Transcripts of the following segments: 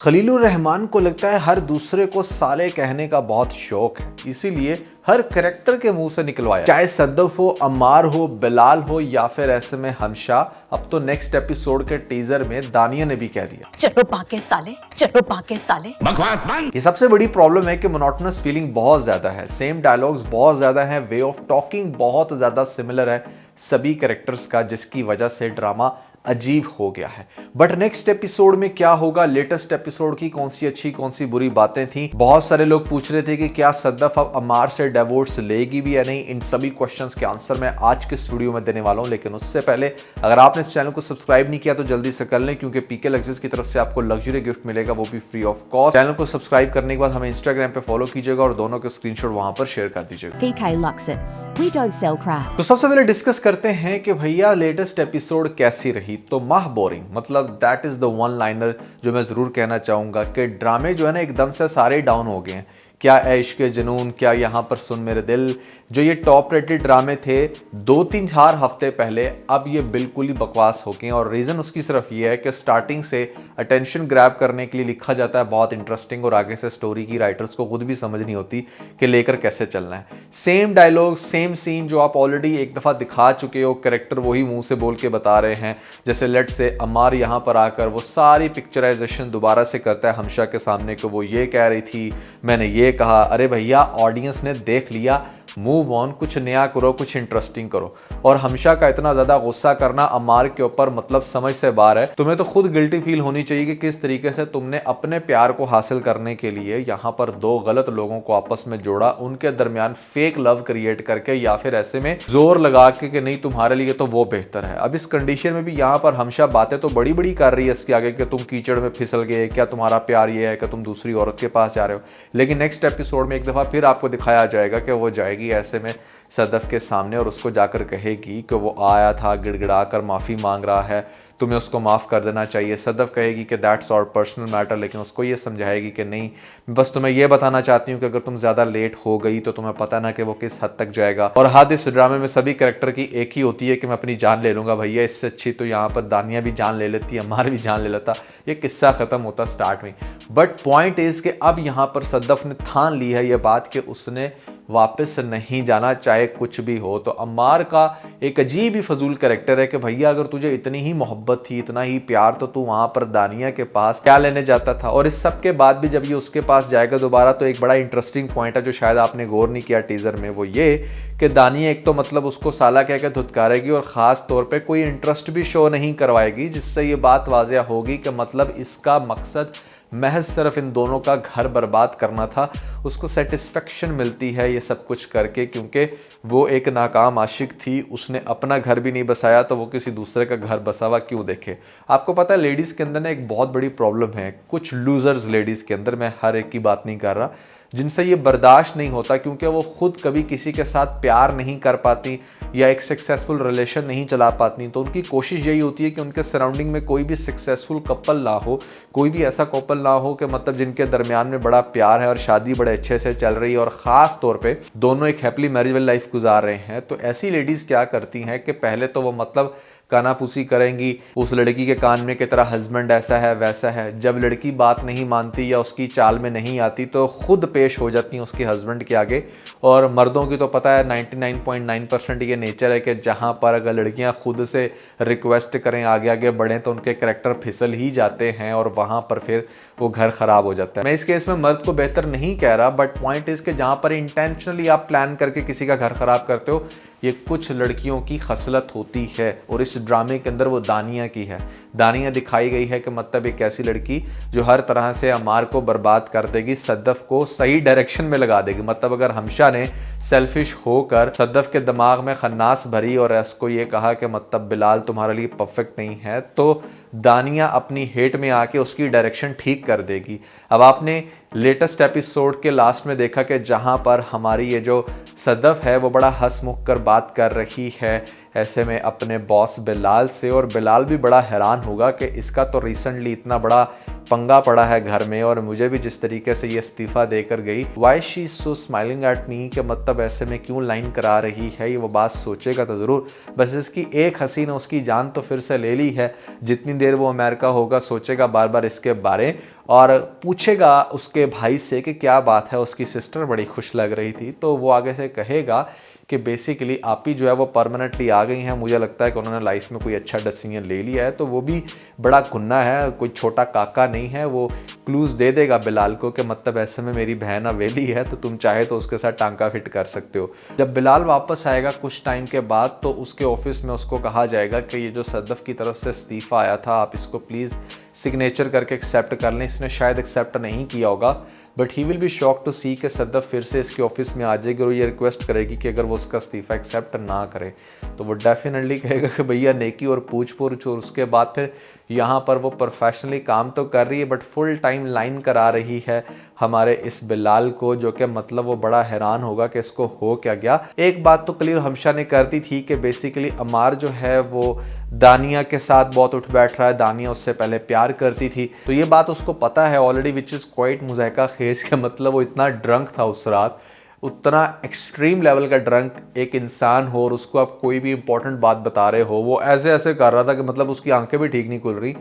खलीलुर रहमान को लगता है हर दूसरे को साले कहने का बहुत शौक है, इसीलिए हर कैरेक्टर के मुंह से निकलवाया, चाहे सद्दफ हो, अम्मार हो, बिलाल हो या फिर ऐसे में हमशा। अब तो नेक्स्ट एपिसोड के टीजर में दानिया ने भी कह दिया, चलो पाके साले, चलो पाके साले। बकवास बंद। ये सबसे बड़ी प्रॉब्लम है कि मोनोटोनस फीलिंग बहुत ज्यादा है, सेम डायलॉग्स बहुत ज्यादा है, वे ऑफ टॉकिंग बहुत ज्यादा सिमिलर है सभी कैरेक्टर्स का, जिसकी वजह से ड्रामा अजीब हो गया है। बट नेक्स्ट एपिसोड में क्या होगा, लेटेस्ट एपिसोड की कौन सी अच्छी कौन सी बुरी बातें थी। बहुत सारे लोग पूछ रहे थे कि क्या सद्दफ अब अम्मार से डिवोर्स लेगी भी या नहीं। इन सभी क्वेश्चंस के आंसर मैं आज के इस वीडियो में देने वाला हूं, लेकिन उससे पहले अगर आपने इस चैनल को सब्सक्राइब नहीं किया तो जल्दी से कर लें, क्योंकि पीके लग्जरीज की तरफ से आपको लग्जरी गिफ्ट मिलेगा, वो भी फ्री ऑफ कॉस्ट। चैनल को सब्सक्राइब करने के बाद हमें इंस्टाग्राम पे फॉलो कीजिएगा और दोनों के स्क्रीनशॉट वहां पर शेयर कर दीजिएगा। PK Luxus. We don't sell crap. तो सबसे पहले डिस्कस करते हैं कि भैया लेटेस्ट एपिसोड कैसी रही। तो माह बोरिंग, मतलब that is the one liner जो मैं जरूर कहना चाहूंगा कि ड्रामे जो है ना एकदम से सारे डाउन हो गए हैं। क्या है इश्क के जुनून, क्या यहाँ पर सुन मेरे दिल, जो ये टॉप रेटेड ड्रामे थे 2-3-4 हफ्ते पहले, अब ये बिल्कुल ही बकवास हो गए। और रीज़न उसकी सिर्फ ये है कि स्टार्टिंग से अटेंशन ग्रैब करने के लिए लिखा जाता है बहुत इंटरेस्टिंग, और आगे से स्टोरी की राइटर्स को खुद भी समझ नहीं होती कि लेकर कैसे चलना है। सेम डायलॉग, सेम सीन जो आप ऑलरेडी एक दफ़ा दिखा चुके हो, कैरेक्टर वही मुंह से बोल के बता रहे हैं। जैसे लेट से अम्मार यहाँ पर आकर वो सारी पिक्चराइजेशन दोबारा से करता है हमशा के सामने कि वो ये कह रही थी, मैंने ये कहा। अरे भैया, ऑडियंस ने देख लिया, मूव ऑन, कुछ नया करो, कुछ इंटरेस्टिंग करो। और हमशा का इतना ज्यादा गुस्सा करना अम्मार के ऊपर मतलब समझ से बाहर है। तुम्हें तो खुद गिल्टी फील होनी चाहिए कि किस तरीके से तुमने अपने प्यार को हासिल करने के लिए यहाँ पर दो गलत लोगों को आपस में जोड़ा, उनके दरमियान फेक लव क्रिएट करके, या फिर ऐसे में जोर लगा के नहीं तुम्हारे लिए तो वो बेहतर है। अब इस कंडीशन में भी यहाँ पर हमशा बातें तो बड़ी बड़ी कर रही है इसके आगे कि तुम कीचड़ में फिसल गए, क्या तुम्हारा प्यार ये है कि तुम दूसरी औरत के पास जा रहे हो। लेकिन नेक्स्ट एपिसोड में एक दफा फिर आपको दिखाया जाएगा कि वो जाएगी ऐसे में सद्दफ के सामने और उसको जाकर कहेगी कि वो आया था, गिड़गिड़ा कर माफ़ी मांग रहा है, तुम्हें उसको माफ़ कर देना चाहिए। सद्दफ कहेगी कि दैट्स आवर पर्सनल मैटर, लेकिन उसको ये समझाएगी कि नहीं, बस तुम्हें ये बताना चाहती हूँ कि अगर तुम ज़्यादा लेट हो गई तो तुम्हें पता ना कि वो किस हद तक जाएगा। और हद इस ड्रामे में सभी कैरेक्टर की एक ही होती है कि मैं अपनी जान ले लूँगा। भैया, इससे अच्छी तो यहाँ पर दानिया भी जान ले लेती, अम्मार भी जान ले लेता, ये किस्सा ख़त्म होता स्टार्ट में। बट पॉइंट इज़ कि अब यहाँ पर सद्दफ ने ठान ली है ये बात कि उसने वापस नहीं जाना, चाहे कुछ भी हो। तो अम्मार का एक अजीब ही फजूल कैरेक्टर है कि भैया, अगर तुझे इतनी ही मोहब्बत थी, इतना ही प्यार, तो तू वहाँ पर दानिया के पास क्या लेने जाता था। और इस सब के बाद भी जब ये उसके पास जाएगा दोबारा, तो एक बड़ा इंटरेस्टिंग पॉइंट है जो शायद आपने गौर नहीं किया टीजर में, वो ये कि दानिया एक तो मतलब उसको साला कह के धुतकारेगी और ख़ास तौर पे कोई इंटरेस्ट भी शो नहीं करवाएगी, जिससे ये बात वाज़िया होगी कि मतलब इसका मकसद महज सिर्फ इन दोनों का घर बर्बाद करना था। उसको सेटिस्फेक्शन मिलती है ये सब कुछ करके, क्योंकि वो एक नाकाम आशिक थी, उसने अपना घर भी नहीं बसाया तो वो किसी दूसरे का घर बसा हुआ क्यों देखे। आपको पता है लेडीज़ के अंदर ना एक बहुत बड़ी प्रॉब्लम है, कुछ लूजर्स लेडीज़ के अंदर, मैं हर एक की बात नहीं कर रहा, जिनसे ये बर्दाश्त नहीं होता, क्योंकि वो खुद कभी किसी के साथ प्यार नहीं कर पाती या एक सक्सेसफुल रिलेशन नहीं चला पाती। तो उनकी कोशिश यही होती है कि उनके सराउंडिंग में कोई भी सक्सेसफुल कपल ना हो, कोई भी ऐसा कपल ना हो कि मतलब जिनके दरमियान में बड़ा प्यार है और शादी बड़े अच्छे से चल रही है और ख़ास तौर पे दोनों एक हैप्पी मैरिजल लाइफ गुजार रहे हैं। तो ऐसी लेडीज़ क्या करती हैं कि पहले तो वो मतलब कानापूसी करेंगी उस लड़की के कान में कि तेरा हस्बैंड ऐसा है वैसा है। जब लड़की बात नहीं मानती या उसकी चाल में नहीं आती तो खुद पेश हो जाती हैं उसके हस्बैंड के आगे। और मर्दों की तो पता है 99.9% ये नेचर है कि जहाँ पर अगर लड़कियाँ खुद से रिक्वेस्ट करें, आगे आगे बढ़ें, तो उनके करैक्टर फिसल ही जाते हैं और वहाँ पर फिर वो घर ख़राब हो जाता है। मैं इस केस में मर्द को बेहतर नहीं कह रहा, बट पॉइंट इज़ कि जहाँ पर इंटेंशनली आप प्लान करके किसी का घर ख़राब करते हो, ये कुछ लड़कियों की खसलत होती है। और इस ड्रामे के अंदर वो दानिया की है। दानिया दिखाई गई है कि मतलब एक ऐसी लड़की जो हर तरह से अम्मार को बर्बाद कर देगी, सद्दफ को सही डायरेक्शन में लगा देगी। मतलब अगर हमशा ने सेल्फिश होकर सद्दफ के दिमाग में खन्नास भरी और उसको ये कहा कि मतलब बिलाल तुम्हारे लिए परफेक्ट नहीं है, तो दानिया अपनी हेट में आके उसकी डायरेक्शन ठीक कर देगी। अब आपने लेटेस्ट एपिसोड के लास्ट में देखा कि जहाँ पर हमारी ये जो सद्दफ है वो बड़ा हंसमुख कर बात कर रही है ऐसे में अपने बॉस बिलाल से, और बिलाल भी बड़ा हैरान होगा कि इसका तो रिसेंटली इतना बड़ा पंगा पड़ा है घर में और मुझे भी जिस तरीके से ये इस्तीफ़ा देकर गई, why she so smiling at me, कि मतलब ऐसे में क्यों लाइन करा रही है, ये वो बात सोचेगा तो ज़रूर। बस इसकी एक हंसी ने उसकी जान तो फिर से ले ली है। जितनी देर वो अमेरिका होगा सोचेगा बार बार इसके बारे और पूछेगा उसके भाई से कि क्या बात है, उसकी सिस्टर बड़ी खुश लग रही थी। तो वो आगे से कहेगा कि बेसिकली आप ही जो है वो परमानेंटली आ गई हैं, मुझे लगता है कि उन्होंने लाइफ में कोई अच्छा डिसीजन ले लिया है। तो वो भी बड़ा गुन्ना है, कोई छोटा काका नहीं है, वो क्लूज़ दे देगा बिलाल को कि मतलब ऐसे में मेरी बहन अवेली है तो तुम चाहे तो उसके साथ टांका फिट कर सकते हो। जब बिलाल वापस आएगा कुछ टाइम के बाद तो उसके ऑफिस में उसको कहा जाएगा कि ये जो सदफ की तरफ से इस्तीफ़ा आया था आप इसको प्लीज़ सिग्नेचर करके एक्सेप्ट कर लें। इसने शायद एक्सेप्ट नहीं किया होगा, but he will be shock to see कि सदफ फिर से इसके ऑफिस में आ जाएगी और ये रिक्वेस्ट करेगी कि अगर वो उसका इस्तीफ़ा एक्सेप्ट ना करे तो वो डेफिनेटली कहेगा कि भैया नेकी और पूछ पूछ। और उसके बाद फिर यहाँ पर वो प्रोफेशनली काम तो कर रही है बट फुल टाइम लाइन करा रही है हमारे इस बिलाल को, जो कि मतलब वो बड़ा हैरान होगा कि इसको हो क्या गया। एक बात तो क्लियर हमशा ने करती थी कि बेसिकली अमार जो है वो दानिया के साथ बहुत उठ बैठ रहा है, दानिया उससे पहले प्यार करती थी, तो ये बात उसको पता है ऑलरेडी, विच इज़ क्वाइट मुज़ाहिका खेज के मतलब वो इतना ड्रंक था उस रात, उतना एक्सट्रीम लेवल का ड्रंक एक इंसान हो और उसको आप कोई भी इंपॉर्टेंट बात बता रहे हो, वो ऐसे ऐसे कर रहा था कि मतलब उसकी आंखें भी ठीक नहीं खुल रही।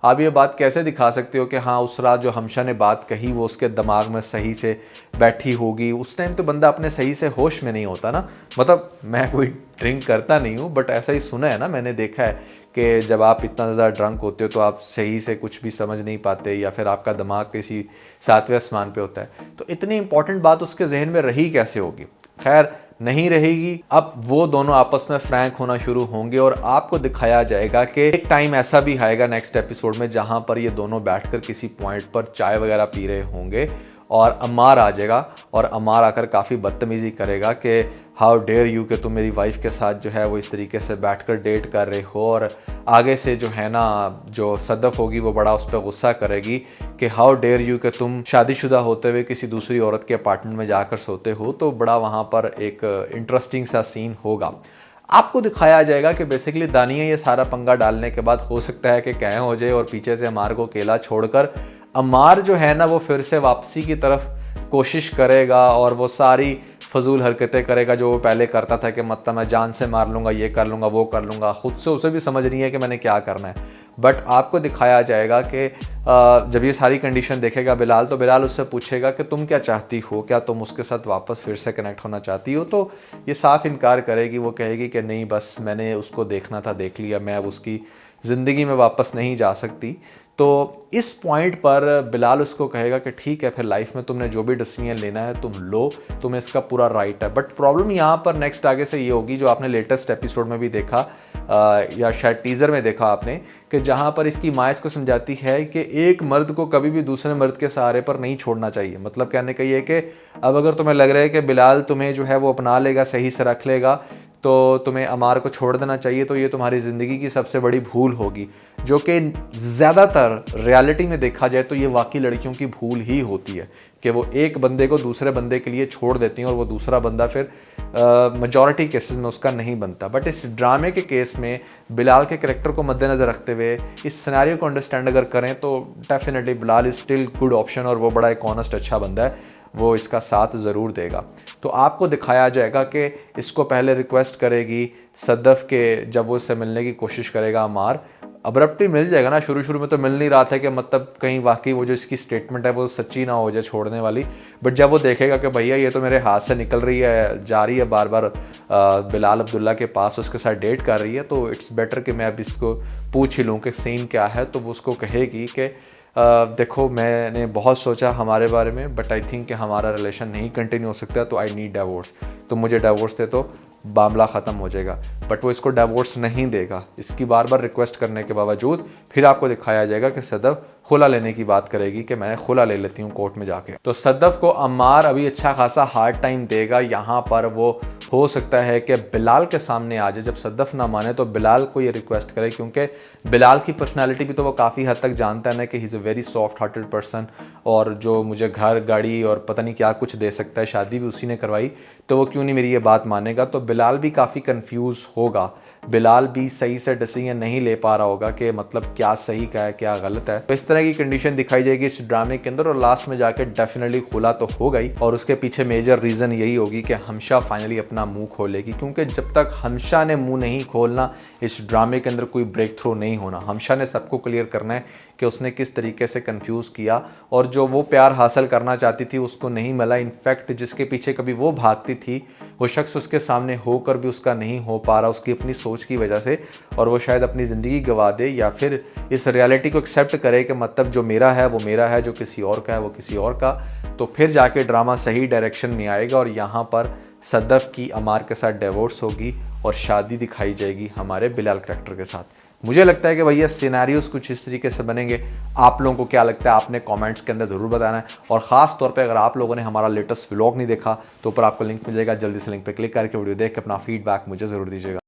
आप ये बात कैसे दिखा सकते हो कि हाँ उस रात जो हमशा ने बात कही वो उसके दिमाग में सही से बैठी होगी। उस टाइम तो बंदा अपने सही से होश में नहीं होता ना, मतलब मैं कोई ड्रिंक करता नहीं हूँ बट ऐसा ही सुना है ना, मैंने देखा है कि जब आप इतना ज़्यादा ड्रंक होते हो तो आप सही से कुछ भी समझ नहीं पाते या फिर आपका दिमाग किसी सातवें आसमान पे होता है। तो इतनी इंपॉर्टेंट बात उसके जहन में रही कैसे होगी, खैर नहीं रहेगी। अब वो दोनों आपस में फ्रैंक होना शुरू होंगे और आपको दिखाया जाएगा कि एक टाइम ऐसा भी आएगा नेक्स्ट एपिसोड में जहां पर ये दोनों बैठकर किसी पॉइंट पर चाय वगैरह पी रहे होंगे और अमार आ जाएगा और अमार आकर काफ़ी बदतमीज़ी करेगा कि हाउ डेयर यू कि तुम मेरी वाइफ के साथ जो है वो इस तरीके से बैठकर डेट कर रहे हो। और आगे से जो है ना जो सदफ होगी वो बड़ा उस पर गुस्सा करेगी कि हाउ डेयर यू कि तुम शादीशुदा होते हुए किसी दूसरी औरत के अपार्टमेंट में जाकर सोते हो। तो बड़ा वहाँ पर एक इंटरेस्टिंग सा सीन होगा। आपको दिखाया जाएगा कि बेसिकली दानिया ये सारा पंगा डालने के बाद हो सकता है कि कैं हो जाए और पीछे से अमार को अकेला छोड़कर अमार जो है ना वो फिर से वापसी की तरफ कोशिश करेगा और वो सारी फजूल हरकतें करेगा जो वो पहले करता था कि मतलब मैं जान से मार लूँगा, ये कर लूँगा, वो कर लूँगा। खुद से उसे भी समझ नहीं है कि मैंने क्या करना है। बट आपको दिखाया जाएगा कि जब ये सारी कंडीशन देखेगा बिलाल तो बिलाल उससे पूछेगा कि तुम क्या चाहती हो, क्या तुम उसके साथ वापस फिर से कनेक्ट होना चाहती हो। तो ये साफ इनकार करेगी, वो कहेगी कि नहीं बस मैंने उसको देखना था, देख लिया, मैं अब उसकी ज़िंदगी में वापस नहीं जा सकती। तो इस पॉइंट पर बिलाल उसको कहेगा कि ठीक है फिर लाइफ में तुमने जो भी डिसीजन लेना है तुम लो, तुम्हें इसका पूरा राइट है। बट प्रॉब्लम यहाँ पर नेक्स्ट आगे से ये होगी जो आपने लेटेस्ट एपिसोड में भी देखा या शायद टीज़र में देखा आपने कि जहाँ पर इसकी माँ इसको समझाती है कि एक मर्द को कभी भी दूसरे मर्द के सहारे पर नहीं छोड़ना चाहिए। मतलब कहने का ये है कि अब अगर तुम्हें लग रहा है कि बिलाल तुम्हें जो है वो अपना लेगा, सही से रख लेगा, तो तुम्हें अमार को छोड़ देना चाहिए, तो ये तुम्हारी ज़िंदगी की सबसे बड़ी भूल होगी। जो कि ज़्यादातर रियलिटी में देखा जाए तो ये वाकई लड़कियों की भूल ही होती है कि वो एक बंदे को दूसरे बंदे के लिए छोड़ देती हैं और वो दूसरा बंदा फिर मेजॉरिटी केसेस में उसका नहीं बनता। बट इस ड्रामे के केस में बिलाल के कैरेक्टर को मद्देनज़र रखते हुए इस सिनेरियो को अंडरस्टैंड अगर करें तो definitely Bilal is still good option और वो बड़ा एक ऑनेस्ट अच्छा बंदा है, वो इसका साथ ज़रूर देगा। तो आपको दिखाया जाएगा कि इसको पहले रिक्वेस्ट करेगी सदफ के, जब वो इससे मिलने की कोशिश करेगा अमार अब्रप्टली मिल जाएगा ना, शुरू में तो मिल नहीं रहा था कि मतलब कहीं वाकई वो जो इसकी स्टेटमेंट है वो सच्ची ना हो जाए छोड़ने वाली। बट जब वो देखेगा कि भैया ये तो मेरे हाथ से निकल रही है, जा रही है बार बार बिलाल अब्दुल्ला के पास, उसके साथ डेट कर रही है, तो इट्स बेटर कि मैं अब इसको पूछ ही लूँ कि सीन क्या है। तो वो उसको कहेगी कि देखो मैंने बहुत सोचा हमारे बारे में बट आई थिंक कि हमारा रिलेशन नहीं कंटिन्यू हो सकता, तो आई नीड डिवोर्स, तो मुझे डिवोर्स दे तो मामला ख़त्म हो जाएगा। बट वो इसको डिवोर्स नहीं देगा, इसकी बार बार रिक्वेस्ट करने के बावजूद। फिर आपको दिखाया जाएगा कि सदफ खुला लेने की बात करेगी कि मैं खुला ले लेती हूँ कोर्ट में जाके। तो सदफ को अमार अभी अच्छा खासा हार्ड टाइम देगा, यहाँ पर वो हो सकता है कि बिलाल के सामने आ जाए। जब सद्दफ ना माने तो बिलाल को ये रिक्वेस्ट करे, क्योंकि बिलाल की पर्सनालिटी भी तो वो काफ़ी हद तक जानता है ना कि he is a very soft hearted person, और जो मुझे घर गाड़ी और पता नहीं क्या कुछ दे सकता है, शादी भी उसी ने करवाई, तो वो क्यों नहीं मेरी ये बात मानेगा। तो बिलाल भी काफ़ी कंफ्यूज होगा, बिलाल भी सही से डिसीजन नहीं ले पा रहा होगा कि मतलब क्या सही का है क्या गलत है। तो इस तरह की कंडीशन दिखाई जाएगी इस ड्रामे के अंदर, और लास्ट में जाके डेफिनेटली खुला तो होगा ही, और उसके पीछे मेजर रीज़न यही होगी कि हमशा फाइनली अपना मुंह खोलेगी, क्योंकि जब तक हमशा ने मुंह नहीं खोलना इस ड्रामे के अंदर कोई ब्रेक थ्रू नहीं होना। हमशा ने सबको क्लियर करना है कि उसने किस तरीके से कंफ्यूज किया, और जो वो प्यार हासिल करना चाहती थी उसको नहीं मिला। इनफैक्ट जिसके पीछे कभी वो भागती थी वो शख्स उसके सामने होकर भी उसका नहीं हो पा रहा, उसकी अपनी सोच की वजह से, और वो शायद अपनी ज़िंदगी गंवा दे या फिर इस रियलिटी को एक्सेप्ट करे कि मतलब जो मेरा है वो मेरा है, जो किसी और का है वो किसी और का। तो फिर जाके ड्रामा सही डायरेक्शन में आएगा, और यहाँ पर सद्दफ की अमार के साथ डिवोर्स होगी और शादी दिखाई जाएगी हमारे बिलाल करैक्टर के साथ। मुझे लगता है कि भैया सिनेरियोस कुछ इस तरीके से बनेंगे। आप लोगों को क्या लगता है आपने कमेंट्स के अंदर ज़रूर बताना है, और ख़ास तौर पे अगर आप लोगों ने हमारा लेटेस्ट व्लॉग नहीं देखा तो ऊपर आपको लिंक मिल जाएगा, जल्दी से लिंक पे क्लिक करके वीडियो देख के अपना फीडबैक मुझे ज़रूर दीजिएगा।